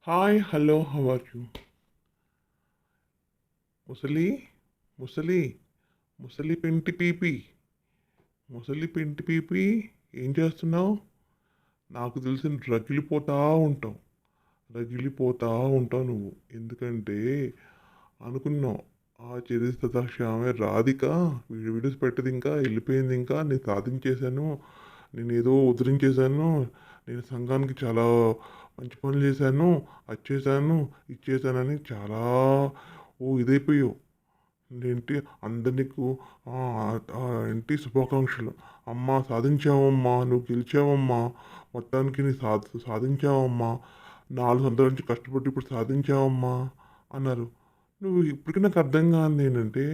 Hi, hello, how are you? ముసలి ముసలి ముసలి పెంటి పీపి ముసలి పెంటి పీపి ఏం చేస్తున్నావు? నాకు తెలిసిన రగిలిపోతా ఉంటావు. రగిలిపోతా ఉంటావు నువ్వు. ఎందుకంటే అనుకున్నావు ఆ చరిత్ర ఆమె రాధిక వీడియోస్ పెట్టదు, ఇంకా వెళ్ళిపోయింది, ఇంకా నేను సాధించేశాను, నేను ఏదో ఉద్ధరించేశాను, నేను సంఘానికి చాలా మంచి పనులు చేశాను, అది చేశాను, ఇది చేశానని చాలా ఇదైపోయావు. ఏంటి అందరు నీకు ఏంటి శుభాకాంక్షలు. అమ్మా సాధించావమ్మా, నువ్వు గెలిచావమ్మా, మొత్తానికి నీ సాధించావమ్మా, 4 సంవత్సరాల నుంచి కష్టపడి ఇప్పుడు సాధించావమ్మా అన్నారు. నువ్వు ఇప్పటికీ నాకు అర్థం కాదు ఏంటంటే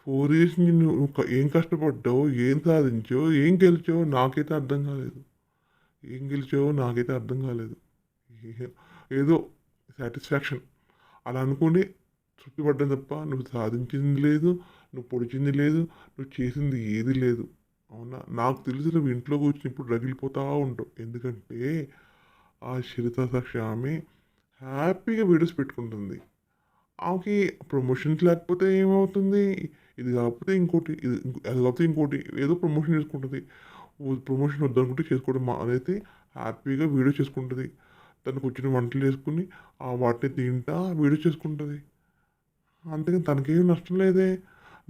4 ఇయర్స్ నువ్వు ఏం కష్టపడ్డావు, ఏం సాధించావు, ఏం గెలిచావు నాకైతే అర్థం కాలేదు. ఏం గెలిచావో నాకైతే అర్థం కాలేదు. ఏదో సాటిస్ఫాక్షన్ అలా అనుకుని తృప్తిపడ్డం తప్ప నువ్వు సాధించింది లేదు, నువ్వు పొడిచింది లేదు, నువ్వు చేసింది ఏది లేదు. అవునా? నాకు తెలిసి నువ్వు ఇంట్లో కూర్చొని ఇప్పుడు రగిలిపోతూ ఉంటావు. ఎందుకంటే ఆ చరిత సాక్షి ఆమె హ్యాపీగా వీడియోస్ పెట్టుకుంటుంది. ఆమెకి ప్రమోషన్స్ లేకపోతే ఏమవుతుంది? ఇది కాకపోతే ఇంకోటి, అది కాకపోతే ఇంకోటి ఏదో ప్రమోషన్ చేసుకుంటుంది. ప్రమోషన్ వద్దనుకుంటే చేసుకోవడం అనేది హ్యాపీగా వీడియో చేసుకుంటుంది. తనకు వచ్చిన వంటలు చేసుకుని వాటిని తింటా వీడియో చేసుకుంటుంది. అంతేగాని తనకేం నష్టం లేదే.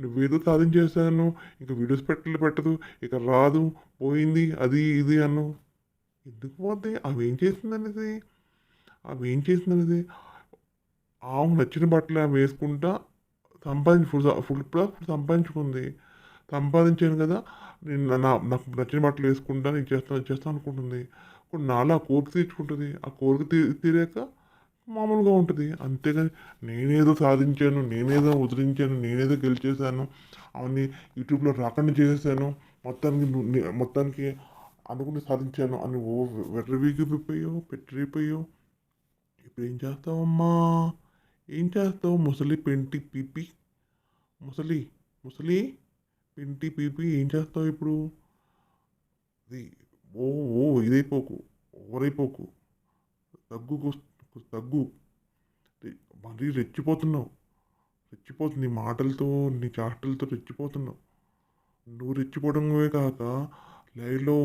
నువ్వేదో సాధించేశాను, ఇంక వీడియోస్ పెట్టదు, ఇక రాదు, పోయింది, అది ఇది అను. ఎందుకు పోతే అవి ఏం చేసిందనేది ఆమెకు నచ్చిన బట్టలు ఆమె వేసుకుంటా ఫుల్ సంపాదించుకుంది. సంపాదించాను కదా, నేను నాకు నచ్చిన బట్టలు వేసుకుంటా, నేను చేస్తాను అనుకుంటుంది. ఇప్పుడు నాలా కోరిక తీర్చుకుంటుంది. ఆ కోరిక తీరాక మామూలుగా ఉంటుంది. అంతేగాని నేనేదో సాధించాను, నేనేదో ఉద్ధరించాను, నేనేదో గెలిచేశాను, అవన్నీ యూట్యూబ్లో రాకుండా చేసేసాను, మొత్తానికి అనుకుని సాధించాను అని వెర్రవీగిపోయావు, పెట్టిపోయావు. ఇప్పుడు ఏం చేస్తావమ్మా? ఏం చేస్తావు ముసలి పెంటి పీపి? ముసలి ముసలి పెంటి పీపి ఏం చేస్తావు ఇప్పుడు? ఇది ఓ ఓ ఇదైపోకు, ఓవరైపోకు, తగ్గు తగ్గు. మరీ రెచ్చిపోతున్నావు. నీ మాటలతో, నీ చాష్టలతో రెచ్చిపోతున్నావు. నువ్వు రెచ్చిపోవడమే కాక లైవ్లో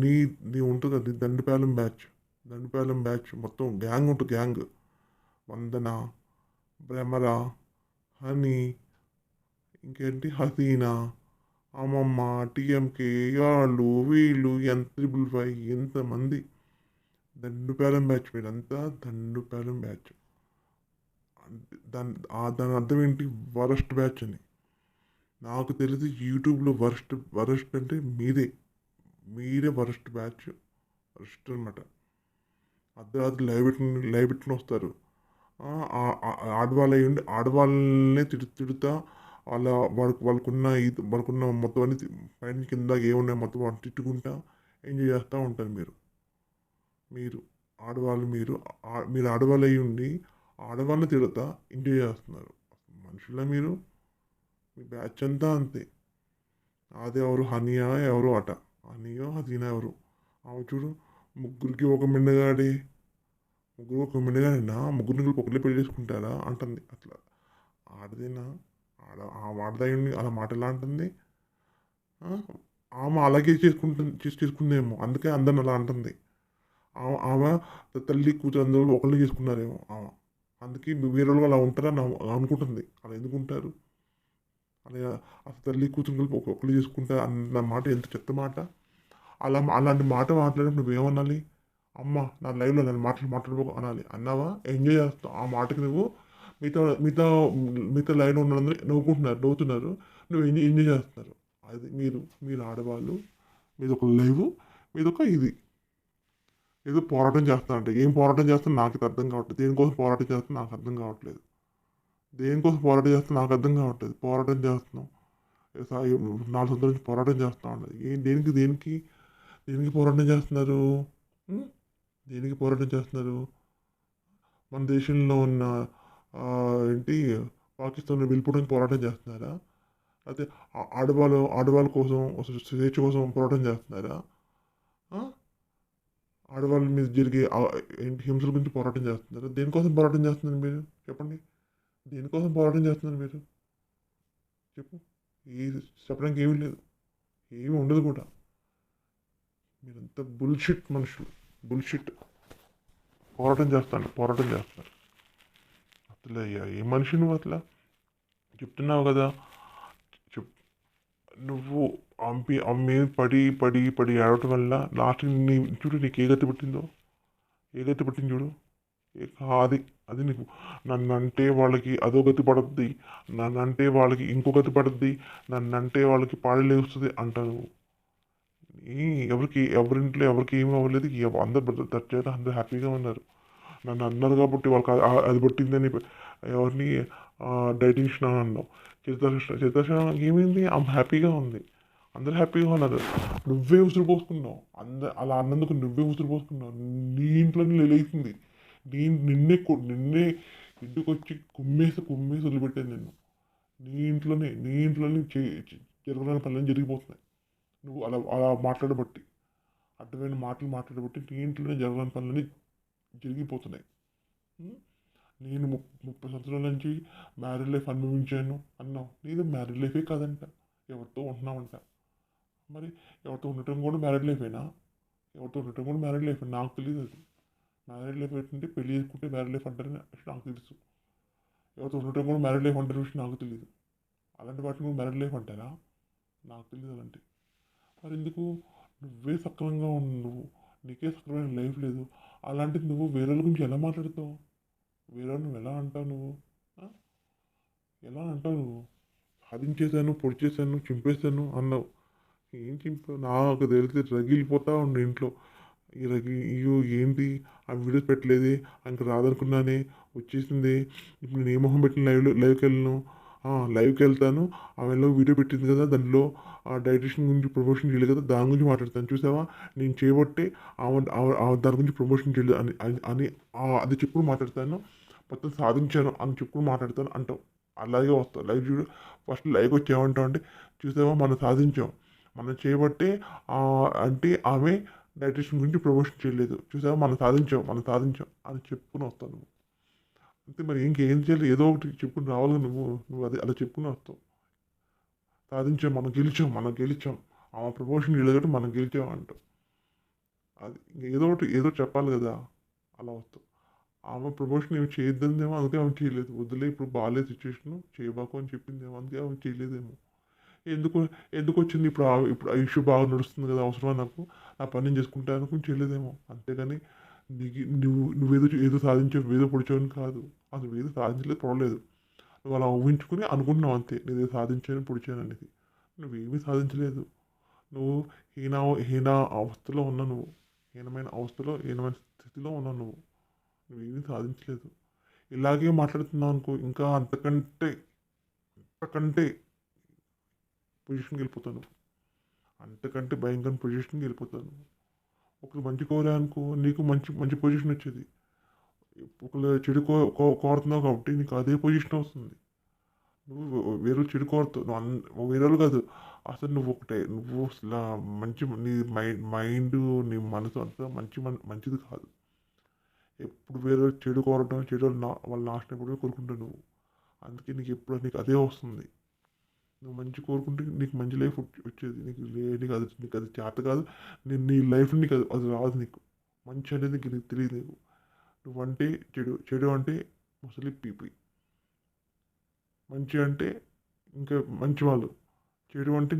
నీ నీ ఉంటుంది అది దండుపాలెం బ్యాచ్ మొత్తం గ్యాంగ్ ఉంటుంది. గ్యాంగ్ వందన, భ్రమర, హనీ, ఇంకేంటి హసీనా, అమ్మమ్మ, టీఎంకే, వాళ్ళు వీళ్ళు ఎంత 555 ఎంతమంది దండుపాలెం బ్యాచ్. మీరంతా దండుపాలెం బ్యాచ్. దాని అర్థం ఏంటి? వరస్ట్ బ్యాచ్ అని. నాకు తెలిసి యూట్యూబ్లో వరస్ట్ అంటే మీరే వరస్ట్ బ్యాచ్. వరస్ట్ అనమాట. అర్ధరాత్రి లైవ్ పెట్టుకుని వస్తారు. ఆడవాళ్ళనే తిడుతా వాళ్ళకున్న మొత్తం అన్ని పైన కింద ఏమున్నాయి మొత్తం వాళ్ళు తిట్టుకుంటా ఎంజాయ్ చేస్తూ ఉంటారు. మీరు ఆడవాళ్ళు, మీరు ఆడవాళ్ళు అయ్యి ఉండి ఆడవాళ్ళని తిడతా ఎంజాయ్ చేస్తున్నారు. మనుషుల మీరు? మీ బ్యాచ్ అంతా అంతే. అదే ఎవరు హనియా ఎవరు అట, హనియో హసీనా ఎవరు ఆమె చూడు, ముగ్గురికి ఒక మిండగాడే, ముగ్గురిని కలిపి ఒకటే పెళ్లి చేసుకుంటారా అంటుంది. అట్లా ఆడదేనా? ఆడదాయండి అలా మాట ఎలా అంటుంది? ఆమె అలాగే చేసుకుందేమో, అందుకే అందరిని అలా అంటుంది. ఆమె తల్లి కూతురు అందరూ ఒకళ్ళు చేసుకున్నారేమో ఆమె, అందుకే వేరే వాళ్ళు అలా ఉంటారని అనుకుంటుంది. అలా ఎందుకుంటారు? అలా అసలు తల్లి కూతురు కలిపి ఒకళ్ళు చేసుకుంటారు అన్న మాట ఎంత చెత్త మాట. అలాంటి మాట మాట్లాడినప్పుడు నువ్వేమనాలి? అమ్మ నా లైవ్లో నన్ను మాట్లాడుకో అనాలి. అన్నావా? ఎంజాయ్ చేస్తావు ఆ మాటకి నువ్వు. మిగతా మిగతా మిగతా లైవ్లో ఉన్నదందరూ నవ్వుతున్నారు, నువ్వు ఎంజాయ్ చేస్తున్నారు. అది మీరు ఆడవాళ్ళు, మీదొక లైవ్, మీదొక ఇది ఏదో పోరాటం చేస్తానంటే ఏం పోరాటం చేస్తాను నాకు అర్థం కావట్లేదు. దేనికోసం పోరాటం చేస్తాను నాకు అర్థం కావట్లేదు. పోరాటం చేస్తున్నాం 4 సంవత్సరాల నుంచి పోరాటం చేస్తా ఉండదు. దేనికి పోరాటం చేస్తున్నారు? దేనికి పోరాటం చేస్తున్నారు? మన దేశంలో ఉన్న ఏంటి పాకిస్తాన్ వెళ్ళిపోవడానికి పోరాటం చేస్తున్నారా? అయితే ఆడవాళ్ళ కోసం స్వేచ్ఛ కోసం పోరాటం చేస్తున్నారా? ఆడవాళ్ళ మీద జరిగే ఏంటి హింసల గురించి పోరాటం చేస్తున్నారు. దేనికోసం పోరాటం చేస్తున్నారు మీరు చెప్పండి? దేనికోసం పోరాటం చేస్తున్నారు మీరు? చెప్పు. ఏది చెప్పడానికి ఏమీ లేదు. ఏమీ ఉండదు కూడా. మీరంతా బుల్షిట్ మనుషులు. బుల్షిట్. పోరాటం చేస్తారు. అసలు ఏ మనిషి నువ్వు అట్లా చెప్తున్నావు కదా? చెప్ నువ్వు అమ్మే పడి పడి పడి ఆడటం వల్ల లాస్ట్ చూడు నీకు ఏ గతి పట్టిందో. ఏ గతి పట్టింది చూడు. అది అది నీకు నన్నంటే వాళ్ళకి అదో గతి పడుద్ది, నన్నంటే వాళ్ళకి ఇంకో గతి పడుద్ది, నన్నంటే వాళ్ళకి పాడలేస్తుంది అంటారు. ఎవరింట్లో ఎవరికి ఏమీ అవ్వలేదు. అందరు దర్జాగా అందరు హ్యాపీగా ఉన్నారు. నన్ను అన్నారు కాబట్టి వాళ్ళకి అది పుట్టిందని ఎవరిని డైటిషియన్ అని అన్నావు. చిత్రదర్శన ఏమైంది? ఆమె హ్యాపీగా ఉంది. అందరు హ్యాపీగా ఉన్నారు. నువ్వే ఉసురు పోసుకున్నావు. అలా అన్నందుకు నువ్వే ఉసురు పోసుకున్నావు. నీ ఇంట్లోనే లేలేసింది. నిన్నే ఇంటికి వచ్చి కుమ్మేసి వదిలిపెట్టాను నిన్ను. నీ ఇంట్లోనే జరగడానికి పనులు జరిగిపోతున్నాయి. నువ్వు అలా అలా మాట్లాడబట్టి, అడ్డమైన మాటలు మాట్లాడబట్టి నీ ఇంట్లోనే జరగని పనులని జరిగిపోతున్నాయి. నేను 30 సంవత్సరాల నుంచి మ్యారీడ్ లైఫ్ అనుభవించాను అన్నావు. నీది మ్యారీడ్ లైఫే కాదంట. ఎవరితో ఉంటున్నావంట. మరి ఎవరితో ఉండటం కూడా మ్యారీడ్ లైఫేనా? ఎవరితో ఉండటం కూడా మ్యారీడ్ లైఫ్ నాకు తెలియదు. అది మ్యారీడ్ లైఫ్ ఏంటంటే పెళ్లి చేసుకుంటే మ్యారీడ్ లైఫ్ అంటారని నాకు తెలుసు. ఎవరితో ఉండటం కూడా మ్యారీడ్ లైఫ్ అంటారు విషయం నాకు తెలియదు. అలాంటి వాటిని కూడా మ్యారీడ్ లైఫ్ అంటారా? నాకు తెలియదు అలాంటి. మరి ఎందుకు? నువ్వే సక్రమంగా నువ్వు నీకే సక్రమైన లైఫ్ లేదు. అలాంటిది నువ్వు వేరే గురించి ఎలా మాట్లాడతావు? వేరే నువ్వు ఎలా అంటావు? నువ్వు ఎలా అంటావు? నువ్వు సాధించేశాను, పొడి చేశాను, చింపేశాను అన్నావు. ఏం చింపావు? నాకు తెలిసి రగిలిపోతా ఉండు ఇంట్లో. అయ్యో ఏంటి ఆ వీడియోస్ పెట్టలేదే, అంక రాదనుకున్నానే, వచ్చేసింది. ఇప్పుడు నేను ఏ మొహం పెట్టిన లైవ్కి వెళ్ళను. లైవ్కి వెళ్తాను. ఆమెలో వీడియో పెట్టింది కదా, దానిలో ఆ డైటిషియన్ గురించి ప్రమోషన్ చేయలేదు కదా, దాని గురించి మాట్లాడతాను. చూసావా నేను చేయబట్టే దాని గురించి ప్రమోషన్ చేయలేదు అని అది చెప్పుడు మాట్లాడతాను. మొత్తం సాధించాను అని చెప్పుడు మాట్లాడతాను అంటావు. అలాగే వస్తావు లైవ్ చూడు. ఫస్ట్ లైవ్కి వచ్చి ఏమంటావు అంటే, చూసావా మనం సాధించాం, మనం చేయబట్టే అంటే ఆమె డైటిషియన్ గురించి ప్రమోషన్ చేయలేదు, చూసావా మనం సాధించాం అని చెప్పుకుని వస్తాను. అంతే మరి ఇంకేం చేయాలి? ఏదో ఒకటి చెప్పుకుని రావాలి. నువ్వు అది అలా చెప్పుకుని వస్తావు. సాధించాం, మనం గెలిచాం, ఆమె ప్రమోషన్ చేయలేదు మనం గెలిచాం అంటావు. అది ఏదో చెప్పాలి కదా, అలా వస్తావు. ఆమె ప్రమోషన్ ఏమి చేయొద్దందేమో, అందుకే ఆమె చేయలేదు. వద్దులే ఇప్పుడు బాగాలేదు సిచ్యువేషన్, చేయబాకు అని చెప్పిందేమో, అందుకే ఆమె చేయలేదేమో. ఎందుకు ఎందుకు వచ్చింది ఇప్పుడు ఇప్పుడు ఆ ఇష్యూ బాగా నడుస్తుంది కదా, అవసరమా నాకు, నా పని నేను చేసుకుంటా అనుకుని చేయలేదేమో. అంతేగాని నువ్వేదో సాధించావు, ఏదో పొడిచావని కాదు. అసలు ఏదో సాధించలేదు, పడలేదు. నువ్వు అలా ఊహించుకుని అనుకుంటున్నావు అంతే. నేనేదో సాధించాను పొడిచాను అనేది. నువ్వేమీ సాధించలేదు. నువ్వు హీన హీన అవస్థలో ఉన్నా నువ్వు. హీనమైన స్థితిలో ఉన్నావు నువ్వు. నువ్వేమీ సాధించలేదు. ఇలాగే మాట్లాడుతున్నావు అనుకో, ఇంకా అంతకంటే పొజిషన్కి వెళ్ళిపోతాను. అంతకంటే భయంకర పొజిషన్కి వెళ్ళిపోతాను. ఒకరు మంచి కోరా అనుకో, నీకు మంచి మంచి పొజిషన్ వచ్చేది. ఒకరు చెడు కోరుతున్నావు కాబట్టి నీకు అదే పొజిషన్ వస్తుంది. నువ్వు వేరే చెడు కోరుతావు. వేరేలు కాదు, అసలు నువ్వు ఒకటే. నువ్వు అసలు నీ మైండ్ నీ మనసు అంతా మంచిది కాదు. ఎప్పుడు వేరే చెడు కోరడం, వాళ్ళ నాశనం ఎప్పుడూ కోరుకుంటావు నువ్వు. అందుకే నీకు అదే వస్తుంది. నువ్వు మంచి కోరుకుంటే నీకు మంచి లైఫ్ వచ్చేది. నీకు అది చేత కాదు. నీ లైఫ్ నీకు అది రాదు. నీకు మంచి అనేది నీకు తెలియదు. నువ్వంటే చెడు అంటే ముసలి పీపీ. మంచి అంటే ఇంకా మంచి వాళ్ళు. చెడు అంటే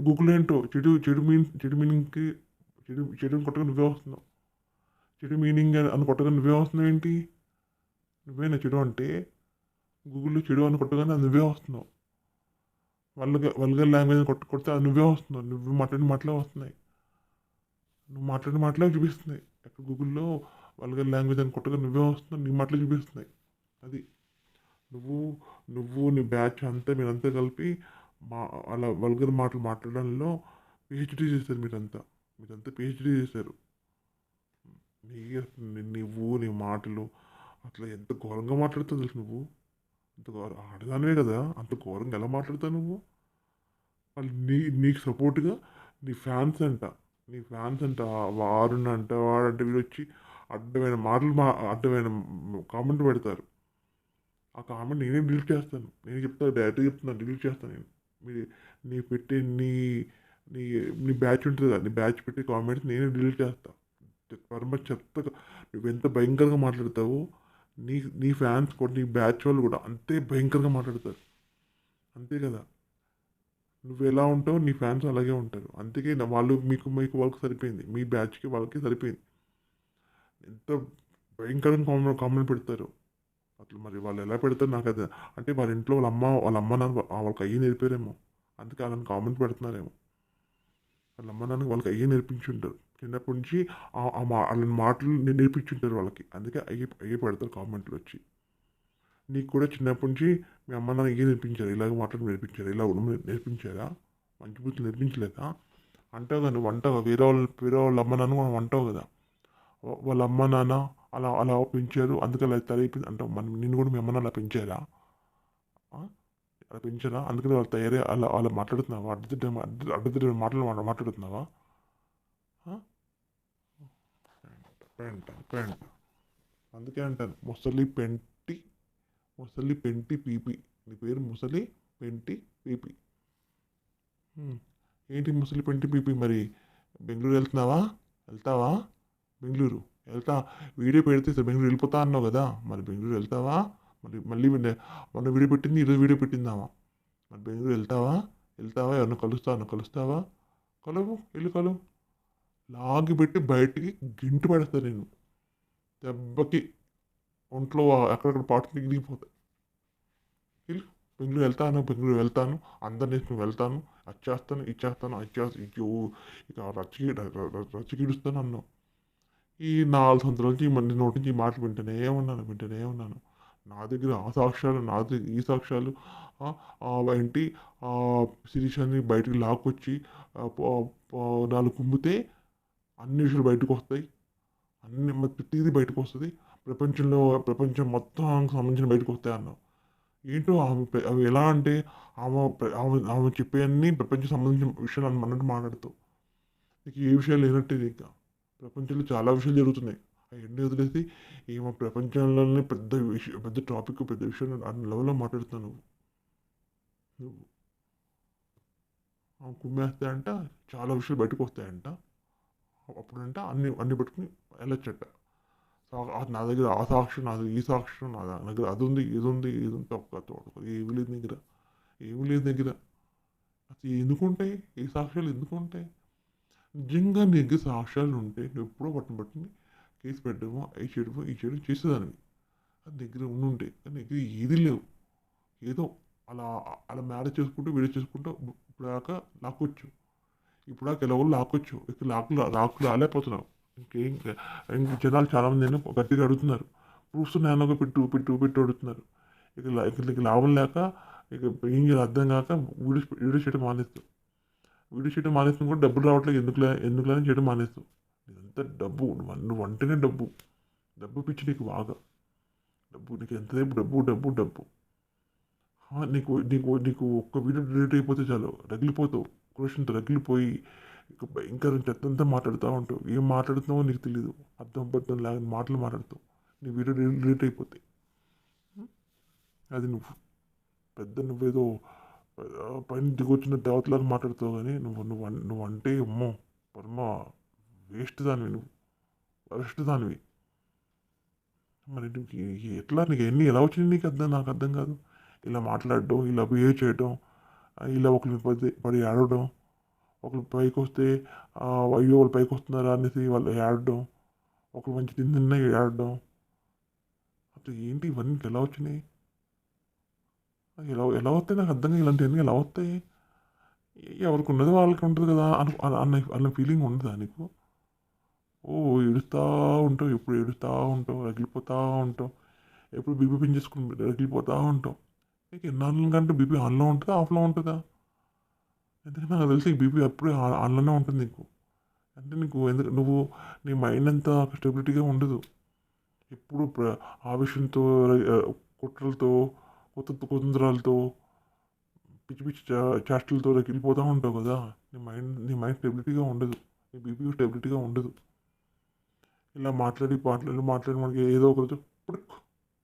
గూగుల్ ఏంటో చెడు మీనింగ్కి చెడుని కొట్టగా నువ్వే వస్తున్నావు. చెడు మీనింగ్ అని కొట్టగా నువ్వే వస్తున్నావు ఏంటి? నువ్వేనా చెడు అంటే? గూగుల్లో చెడు అని కొట్టగానే నువ్వే వస్తున్నావు. వల్గర్ లాంగ్వేజ్ కొడితే అది నువ్వే వస్తున్నావు. నువ్వు మాట్లాడిన మాటలే వస్తున్నాయి. నువ్వు మాట్లాడిన మాటలే చూపిస్తున్నాయి. ఎక్కడ గూగుల్లో వల్గర్ లాంగ్వేజ్ అని కొట్టగా నువ్వే వస్తున్నావు, నీ మాటలే చూపిస్తున్నాయి. అది నువ్వు నీ బ్యాచ్ అంతా మీరంతా కలిపి అలా వల్గర్ మాటలు మాట్లాడడంలో పిహెచ్డీ చేశారు. మీరంతా పిహెచ్డీ చేశారు. నీ మాటలు అట్లా ఎంత ఘోరంగా మాట్లాడుతావు తెలుసు. నువ్వు అంత ఆడదానివే కదా, అంత ఘోరంగా ఎలా మాట్లాడతావు నువ్వు? వాళ్ళు నీకు సపోర్ట్గా నీ ఫ్యాన్స్ అంట, నీ ఫ్యాన్స్ అంట వారునంట వాడంటే వీడు వచ్చి అడ్డమైన మాటలు అడ్డమైన కామెంట్ పెడతారు. ఆ కామెంట్ నేనే డిలీట్ చేస్తాను. నేను చెప్తాను, డైరెక్ట్గా చెప్తున్నాను, డిలీట్ చేస్తాను నేను. మీ నీ పెట్టే నీ నీ బ్యాచ్ ఉంటుంది కదా, నీ బ్యాచ్ పెట్టే కామెంట్స్ నేనే డిలీట్ చేస్తాను. పరమ చెత్తగా నువ్వెంత భయంకరంగా మాట్లాడతావో నీ నీ ఫ్యాన్స్ కూడా, నీ బ్యాచ్ వాళ్ళు కూడా అంతే భయంకరంగా మాట్లాడతారు. అంతే కదా. నువ్వు ఎలా ఉంటావు నీ ఫ్యాన్స్ అలాగే ఉంటారు. అందుకే వాళ్ళు మీకు మీకు వాళ్ళకి సరిపోయింది, మీ బ్యాచ్కి వాళ్ళకి సరిపోయింది. ఎంత భయంకరంగా కామెంట్ పెడతారు. అట్లా మరి వాళ్ళు ఎలా పెడతారు నాకు అది. అంటే వాళ్ళ ఇంట్లో వాళ్ళ అమ్మ నాన్న వాళ్ళకి అయ్యి నేర్పారేమో, అందుకే వాళ్ళని కామెంట్ పెడుతున్నారేమో. వాళ్ళ అమ్మ నాన్న వాళ్ళకి అయ్యే నేర్పించుంటారు. చిన్నప్పటి నుంచి వాళ్ళని మాటలు నేర్పించుంటారు వాళ్ళకి, అందుకే అయ్యే పెడతారు కామెంట్లు వచ్చి. నీకు కూడా చిన్నప్పటి నుంచి మీ అమ్మ నాన్న ఏ నేర్పించారు, ఇలాగ మాటలు నేర్పించారు, ఇలా ఉండమని నేర్పించారా, మంచి బుద్ధులు నేర్పించలేదా? అంటావు కదా, నువ్వు అంటావు వేరే వాళ్ళ అమ్మ నాన్న మనం అంటావు కదా, వాళ్ళ అమ్మ నాన్న అలా అలా పెంచారు అందుకే అలా తయారైపోయింది అంటావు. నిన్ను కూడా మీ అమ్మ నాన్న అలా పెంచారా? అలా పెంచారా? అందుకని వాళ్ళు తయారై అలా అలా మాట్లాడుతున్నావా? అడ్డదిడ్డ మాటలు మాట్లాడుతున్నావా? పెంట పెంట అందుకే అంటాను ముసలి పెంటి పీపి. నీ పేరు ముసలి పెంటి పీపి. ఏంటి ముసలి పెంటి పీపి? మరి బెంగళూరు వెళ్తావా? బెంగళూరు వెళ్తా, వీడియో పెడితే బెంగళూరు వెళ్ళిపోతా అన్నావు కదా, మరి బెంగళూరు వెళ్తావా? మరి మళ్ళీ మొన్న వీడియో పెట్టింది, ఈరోజు వీడియో పెట్టిందావా? మరి బెంగళూరు వెళ్తావా? ఎవరిని కలుస్తావా? కలువు లాగి పెట్టి బయటికి గింటు పడేస్తా నేను దెబ్బకి. ఒంట్లో అక్కడక్కడ పాటు దిగిపోతాయి. బెంగళూరు వెళ్తాను, అందరినీ వెళ్తాను, ఇచ్చేస్తాను ఇక రచ్చగీడుస్తాను అన్నావు. ఈ 4 సంవత్సరాల నుంచి మన నోటి నుంచి ఈ మాటలు వింటూనే ఉన్నాను. నా దగ్గర ఆ సాక్ష్యాలు, నా దగ్గర ఈ సాక్ష్యాలు, ఏంటి శిరీషాన్ని బయటకు లాక్కొచ్చి 4 కుమ్మితే అన్ని విషయాలు బయటకు వస్తాయి, అన్ని ప్రతిదీ బయటకు వస్తుంది, ప్రపంచం మొత్తం సంబంధించిన బయటకు వస్తాయి అన్నావు. ఏంటో అవి ఎలా అంటే ఆమె చెప్పేవన్నీ ప్రపంచం సంబంధించిన విషయాలు అన్నట్టు మాట్లాడుతావు. నీకు ఏ విషయాలు లేనట్టే. ఇంకా ప్రపంచంలో చాలా విషయాలు జరుగుతున్నాయి, అవన్నీ వదిలేసి ఏమో ప్రపంచంలోనే పెద్ద టాపిక్, పెద్ద విషయం అన్ని లెవెల్లో మాట్లాడుతున్నావు నువ్వు. కుమ్మేస్తే అంట చాలా విషయాలు బయటకు వస్తాయంట, అప్పుడంట అన్ని పెట్టుకుని వెళ్ళొచ్చట. నా దగ్గర ఆ సాక్ష్యం, నా దగ్గర ఈ సాక్ష్యం, నా దగ్గర అది ఉంది, ఇది ఉంది ఏమీ లేదు దగ్గర. అసలు ఎందుకుంటాయి ఈ సాక్ష్యాలు? ఎందుకుంటాయి? నిజంగా నీ దగ్గర సాక్ష్యాలు ఉంటే నువ్వు ఎప్పుడో పట్టుని కేసు పెట్టడమో అవి చేయడం చేసేదానివి. అది దగ్గర ఉండుంటే. కానీ దగ్గర ఏది లేవు. ఏదో అలా అలా మ్యారేజ్ చేసుకుంటూ వీడియో చేసుకుంటూ ఇప్పుడు దాకా లాక్కొచ్చు, ఇప్పుడు దాకా ఎలాగో లాక్కొచ్చు, ఇక లాక్కు రాలేకపోతున్నావు. ఇంక జనాలు చాలామంది నేను గట్టిగా అడుగుతున్నారు, ప్రూఫ్స్ నాన్నగా పెట్టు అడుగుతున్నారు. ఇక లాభం లేక ఇక ఏం చేయాలి అర్థం కాక వీడియో చేయడం మానేస్తాం కూడా, డబ్బులు రావట్లేదు, ఎందుకులని చేయడం మానేస్తాం. ఇదంతా డబ్బు, నువ్వు అంటేనే డబ్బు పిచ్చి నీకు బాగా. నీకు ఎంతసేపు డబ్బు. నీకు నీకు నీకు ఒక్క వీడియో డిలీట్ అయిపోతే చాలు, రగిలిపోతావు, క్రోషన్తో రగిలిపోయి ఇక భయంకరం చెత్తంతా మాట్లాడుతూ ఉంటావు. ఏం మాట్లాడుతున్నావో నీకు తెలియదు, అర్థం లేని మాటలు మాట్లాడుతావు. నీ వీడియో డిలీట్ అయిపోతాయి. అది నువ్వేదో పైన దిగొచ్చిన దేవతలాగా మాట్లాడుతావు. కానీ నువ్వు అంటే అమ్మో పరమ వేస్ట్ దానివి, నువ్వు వరస్ట్ దానివి. మరి ఎట్లా నీకు ఎలా వచ్చింది నీకు నాకు అర్థం కాదు. ఇలా మాట్లాడడం, ఇలా బిహేవ్ చేయడం, ఇలా ఒకరిని పడి ఆడడం, ఒకరు పైకి వస్తే అయ్యో వాళ్ళు పైకి వస్తున్నారా అనేసి వాళ్ళు ఆడడం, ఒకరు మంచి తిన్న ఆడడం, అసలు ఏంటి ఇవన్నీ ఎలా వచ్చినాయి? ఎలా వస్తాయి నాకు అర్థంగా, ఇలాంటివన్నీ ఎలా వస్తాయి? ఎవరికి ఉన్నది వాళ్ళకి ఉంటుంది కదా అన్న ఫీలింగ్ ఉండదా నీకు? ఏడుస్తూ ఉంటావు, ఎప్పుడు ఏడుస్తూ ఉంటావు, రగిలిపోతూ ఉంటావు, ఎప్పుడు బీపీ పెంచేసుకుని రగిలిపోతూ ఉంటావు. నీకు ఎన్నాళ్ళ కంటే బీపీ ఆన్లో ఉంటుందా ఆఫ్లో ఉంటుందా? ఎందుకంటే నాకు తెలిసి బీపీ అప్పుడే ఆన్లోనే ఉంటుంది నీకు. అంటే నువ్వు నీ మైండ్ అంతా స్టెబిలిటీగా ఉండదు. ఎప్పుడు ఆవేశంతో, కుట్రలతో, కుతంత్రాలతో, పిచ్చి చేష్టలతో రగిలిపోతూ ఉంటావు కదా. నీ మైండ్ స్టెబిలిటీగా ఉండదు. నీ బీపీ స్టెబిలిటీగా ఉండదు. ఇలా మాట్లాడి మాట్లాడి మాట్లాడి మనకి ఏదో ఒక రోజు పుడుక్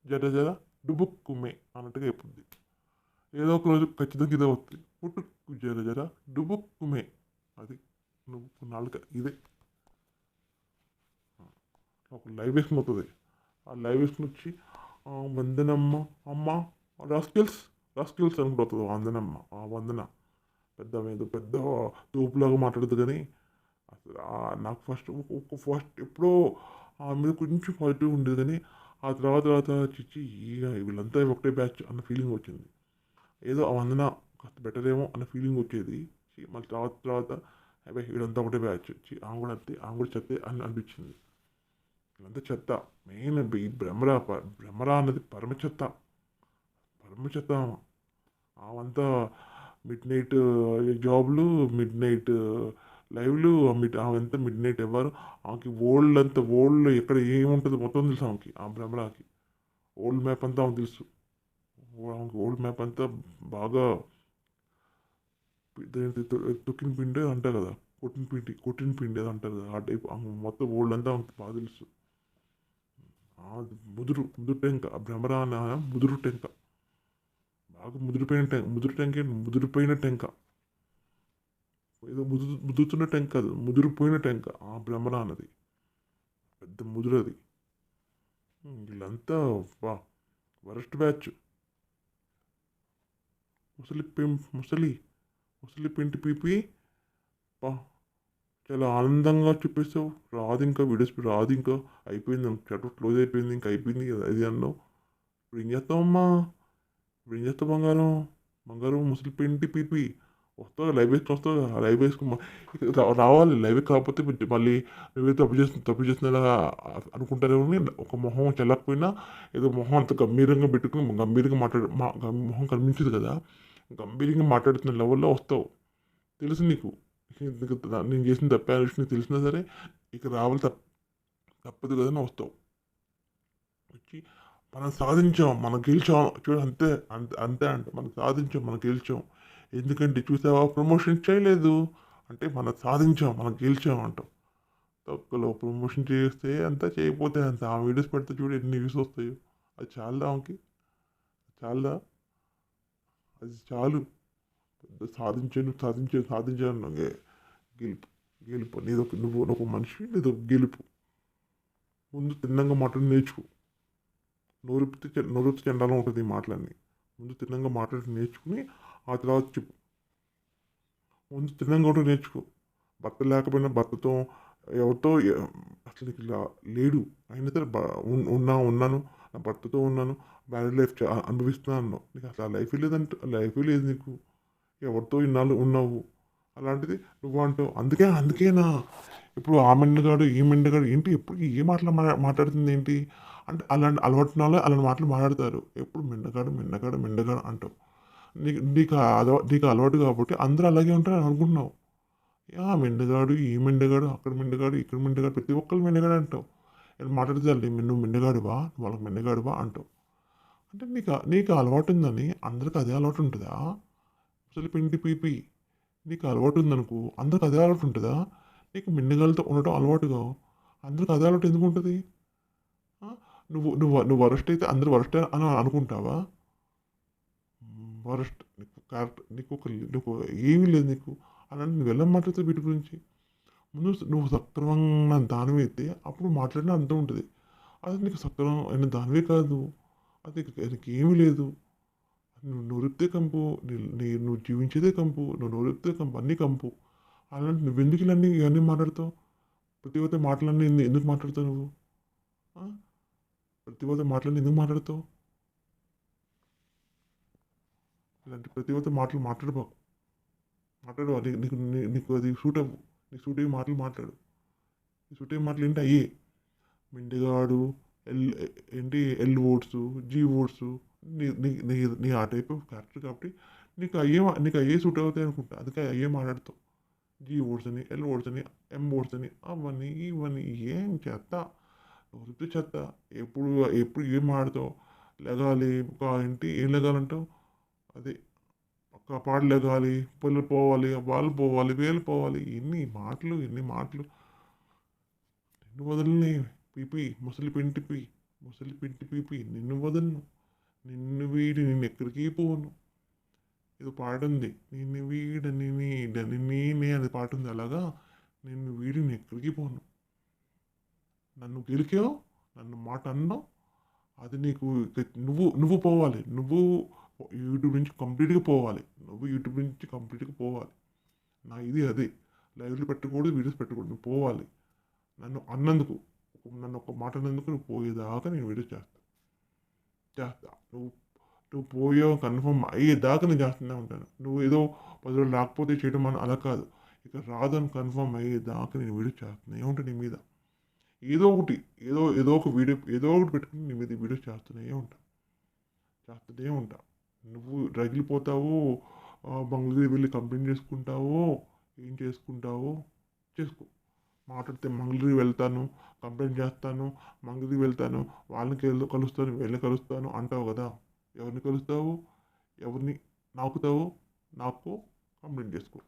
జర జర డుబుక్కుమే అన్నట్టుగా అయిపోద్ది. ఏదో ఒక రోజు ఖచ్చితంగా ఇదే వస్తుంది. పుట్టుక్ జర జర డుబుక్కుమే. అది నువ్వు నాలుక ఇదే ఒక లైవ్ వేసుకుని వస్తుంది. ఆ లైవ్ వేసుకుని వచ్చి వందనమ్మ అమ్మ రాస్కిల్స్ రాస్కిల్స్ అనుకుంటుంది వందనమ్మ వందన పెద్ద ఏదో పెద్ద తోపులాగా మాట్లాడుతుంది. కానీ అసలు నాకు ఫస్ట్ ఎప్పుడో ఆ మీద కొంచెం పాజిటివ్ ఉండేది. కానీ ఆ తర్వాత చిచ్చి ఇక వీళ్ళంతా ఒకటే బ్యాచ్ అన్న ఫీలింగ్ వచ్చింది. ఏదో ఆ వందన కాస్త బెటర్ ఏమో అన్న ఫీలింగ్ వచ్చేది. మళ్ళీ తర్వాత అబ్బాయి వీళ్ళంతా ఒకటే బ్యాచ్ ఆమె కూడా అంతే ఆమె కూడా చెత్తే అని అనిపించింది. వీళ్ళంతా చెత్త. మెయిన్ ఈ భ్రమరా అన్నది పరమ చెత్త. పరమ చెత్త ఆమంతా మిడ్ నైట్ జాబ్లు, మిడ్ నైట్ లైవ్లు, ఆమె మిడ్ నైట్ ఎవరు ఆమెకి ఓల్డ్ ఎక్కడ ఏముంటుందో మొత్తం తెలుసు ఆమెకి. ఆ భ్రమరాకి ఓల్డ్ మ్యాప్ అంతా ఆమెకు తెలుసు. ఆమెకి ఓల్డ్ మ్యాప్ అంతా బాగా తొక్కిన పిండి అంటారు కదా, కొట్టిన పిండి అది అంటారు కదా, ఆ టైప్ మొత్తం ఓల్డ్ అంతా ఆమెకి బాగా తెలుసు. ముదురు టెంక ఆ భ్రమరా అన్న ముదురు టెంక, బాగా ముదిరిపోయిన టెంక. ఏదో ముదురుతున్న టెంక కాదు, ముదిరిపోయిన టెంక ఆ భ్రమర అన్నది. పెద్ద ముదురది. వీళ్ళంతా వా వరస్ట్ బ్యాచ్. ముసలి పింటి పీపి పా చాలా ఆనందంగా చూపిస్తావు. రాదు ఇంకా వీడియోస్ రాదు, ఇంకా అయిపోయింది చాప్టర్ క్లోజ్ అయిపోయింది, ఇంకా అయిపోయింది కదా అది అన్నావు. ఇప్పుడు ఏం చేస్తావమ్మా? ఇప్పుడు ఏం చేస్తావు బంగారం ముసలి పింటి పీపి? వస్తావు లైవ్ వేసుకుని వస్తావు, లైవ్ వేసుకుని రావాలి. లైవ్ కాకపోతే మళ్ళీ నువ్వే తప్పు చేస్తున్నా అనుకుంటారేమో. ఒక మొహం చెల్లకపోయినా ఏదో మొహం అంత గంభీరంగా పెట్టుకుని గంభీరంగా మొహం కనిపించదు కదా, గంభీరంగా మాట్లాడుతున్న లెవెల్లో వస్తావు. తెలుసు నీకు నేను చేసిన తప్పే విషయం నీకు తెలిసినా సరే ఇక రావాలి తప్పదు కదా అని వస్తావు. వచ్చి మనం సాధించాం, మనం గెలిచాం చూడ అంతే అంతే అంటే మనం సాధించాం, మనం గెలిచాం. ఎందుకంటే చూసావా ప్రమోషన్ చేయలేదు అంటే మనం సాధించాం, మనం గెలిచాం అంటాం. తక్కువలో ప్రమోషన్ చేస్తే అంతా చేయకపోతే అంత ఆ వీడియోస్ పెడితే చూడు ఎన్ని వ్యూస్ వస్తాయో. అది చాలా ఆమెకి చాలా అది చాలు. సాధించాను గెలుపు గెలుపు నువ్వు మనిషి నీదొక గెలుపు. ముందు తిన్నంగా మాట్లాడి నేర్చుకో. నోరుప్తి చెండాలం ఉంటుంది ఈ మాటలన్నీ. ముందు తిన్నంగా మాట్లాడి నేర్చుకుని ఆ తర్వాత చెప్పు. ముందు తిన్నంగా ఉంటే నేర్చుకో. భర్త లేకపోయినా భర్తతో ఎవరితో అసలు నీకు ఇలా లేడు అయినా సరే ఉన్నాను నా భర్తతో ఉన్నాను, మ్యారేజ్ లైఫ్ అనుభవిస్తున్నాను. నీకు అసలు ఆ లైఫ్ లైఫే లేదు నీకు. ఎవరితో ఇన్నాళ్ళు ఉన్నావు, అలాంటిది నువ్వు అంటావు. అందుకేనా ఇప్పుడు ఆ మెండగాడు ఈ మెండగాడు ఏంటి ఎప్పుడు ఏ మాటలు మాట్లాడుతుంది ఏంటి అంటే అలాంటి అలవాటు అలాంటి మాటలు మాట్లాడతారు. ఎప్పుడు మెండగాడు అంటావు. నీకు అలవాటు కాబట్టి అందరూ అలాగే ఉంటారని అనుకుంటున్నావు. మెండగాడు ఈ మెండగాడు అక్కడ మెండగాడు ఇక్కడ మెండగాడు ప్రతి ఒక్కరు మెండగాడు అంటావు. మాట్లాడితే నువ్వు మెండగాడువా, నువ్వు వాళ్ళకి మెండగాడువా అంటావు. అంటే నీకు అలవాటు ఉందని అందరికి అదే అలవాటు ఉంటుందా? అసలు పిండి పీపి నీకు అలవాటు ఉందనుకో అందరికి అదే అలవాటు ఉంటుందా? నీకు మెండగాలతో ఉండటం అలవాటుగా అందరికి అదే అలవాటు ఎందుకు ఉంటుంది? నువ్వు నువ్వు నువ్వు వరస్ట్ అయితే అందరూ వరస్ట్ అని అనుకుంటావా? వరస్ట్ నీకు కరెక్ట్ నీకు ఏమీ లేదు నీకు. అలాంటి నువ్వు ఎలా మాట్లాడుతావు వీటి గురించి? ముందు నువ్వు సక్రమంగా దానివి అయితే అప్పుడు మాట్లాడినా అంత ఉంటుంది. అది నీకు సక్రమం అయిన దానివే కాదు, అది నీకు ఏమీ లేదు. నువ్వు నొరిపితే కంపు, నువ్వు జీవించేదే కంపు, నువ్వు నొరిపితే కంపు, అన్నీ కంపు. అలాంటి నువ్వెందుకు ఇవన్నీ మాట్లాడతావు? ప్రతి ఒక్క మాటలన్నీ ఎందుకు మాట్లాడతావు నువ్వు? ప్రతి ఒక్క మాటలన్నీ ఎందుకు మాట్లాడతావు? ఇలాంటి ప్రతి ఒక్క మాటలు మాట్లాడు అది నీకు అది సూట్ అవ్వు. నీకు సూట్ అయ్యి మాటలు మాట్లాడు. సూట్ అయ్యే మాటలు ఏంటి అయ్యే మిండిగాడు ఎల్ ఓట్స్ జీ ఓట్స్ నీ ఆ టైప్ ఆఫ్ క్యారెక్టర్ కాబట్టి నీకు అయ్యే సూట్ అవుతాయి అనుకుంటా. అందుకే అయ్యే మాట్లాడతావు. జీ ఓట్స్ అని ఎల్ ఓట్స్ అని ఎం ఓట్స్ అని అవన్నీ ఇవన్నీ ఏం చెత్త, వృత్తి చెత్త. ఎప్పుడు ఏం మాట్లాడతావు? లెగాలి ఏం లెగాలంటావు? అదే పక్క పాడు లెగాలి, పిల్లలు పోవాలి, వాళ్ళు పోవాలి, వీళ్ళు పోవాలి. ఎన్ని మాటలు. నిన్ను వదలని పీపీ, ముసలి పెంటి పీపీ, నిన్ను వదలను. నిన్ను వీడి ఎక్కడికి పోను. ఏదో పాటుంది. నిన్ను వీడని నీడని నేనే అది పాటుంది. అలాగా నిన్ను వీడి ఎక్కడికి పోను. నన్ను గెలికావు, నన్ను మాట అన్నావు, అది నీకు నువ్వు పోవాలి. నువ్వు యూట్యూబ్ నుంచి కంప్లీట్గా పోవాలి. నా ఇది అదే. లైవ్లు పెట్టకూడదు, వీడియోస్ పెట్టకూడదు. నువ్వు పోవాలి. నన్ను అన్నందుకు, నన్ను ఒక మాట అన్నందుకు నువ్వు పోయేదాకా నేను వీడియో చేస్తా. నువ్వు పోయావు కన్ఫర్మ్ అయ్యేదాకా నేను చేస్తూనే ఉంటాను. నువ్వు ఏదో 10 రోజులు రాకపోతే చేయడం అని అలా కాదు. ఇక రాదని కన్ఫర్మ్ అయ్యేదాకా నేను వీడియో చేస్తూనే ఉంటాను నీ మీద. ఏదో ఒక వీడియో పెట్టుకుని నీ మీద వీడియో చేస్తూనే ఉంటా. నువ్వు రగిలిపోతావు, మంగళగిరి వెళ్ళి కంప్లైంట్ చేసుకుంటావో, ఏం చేసుకుంటావో చేసుకో. మాట్లాడితే మంగళగిరి వెళ్తాను, కంప్లైంట్ చేస్తాను, మంగళగిరి వెళ్తాను, వాళ్ళని కలుస్తాను, వీళ్ళని కలుస్తాను అంటావు కదా. ఎవరిని కలుస్తావు, ఎవరిని నాకుతావు, నాకు కంప్లైంట్ చేసుకో.